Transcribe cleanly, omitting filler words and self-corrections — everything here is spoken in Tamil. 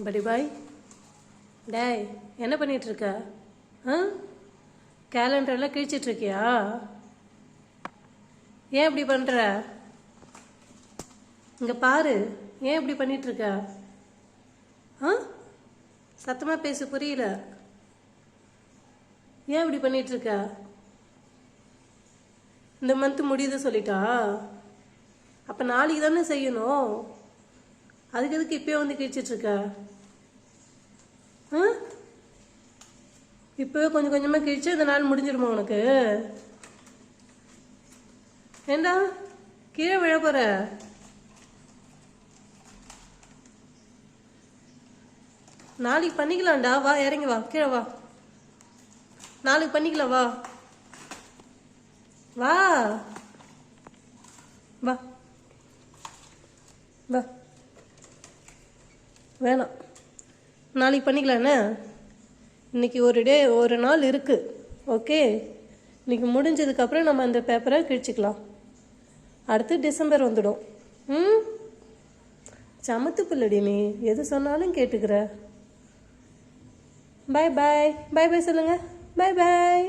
படி பாய். டேய், என்ன பண்ணிகிட்ருக்க? கேலண்டரெல்லாம் கிழிச்சிட்ருக்கியா? ஏன் இப்படி பண்ணுற? இங்கே பாரு, ஏன் இப்படி பண்ணிகிட்ருக்க? சத்தமாக பேச புரியல. ஏன் இப்படி பண்ணிகிட்ருக்க? இந்த மந்த்து முடியுது சொல்லிட்டா? அப்போ நாளைக்கு தானே செய்யணும். அதுக்கு எதுக்கு இப்போயே வந்து கிழிச்சிட்ருக்க? இப்போவே கொஞ்சம் கொஞ்சமாக கிழிச்சு இந்த நாள் முடிஞ்சிடுமா உனக்கு? ஏண்டா கீழே விழ போற? நாளைக்கு பண்ணிக்கலாம்டா. வா, இறங்கி வா, கீழே வா. நாளைக்கு பண்ணிக்கலாம், வா வா வா வா. வேணாம், நாளைக்கு பண்ணிக்கலாம். என்ன, இன்னைக்கு ஒரு நாள் இருக்குது. ஓகே, இன்னைக்கு முடிஞ்சதுக்கப்புறம் நம்ம அந்த பேப்பரை கிழிச்சிக்கலாம். அடுத்து டிசம்பர் வந்துடும். சமத்து பிள்ளடி, நீ எது சொன்னாலும் கேட்டுக்கிற. பாய் பாய். பாய் பாய் சொல்லுங்க. பாய் பாய்.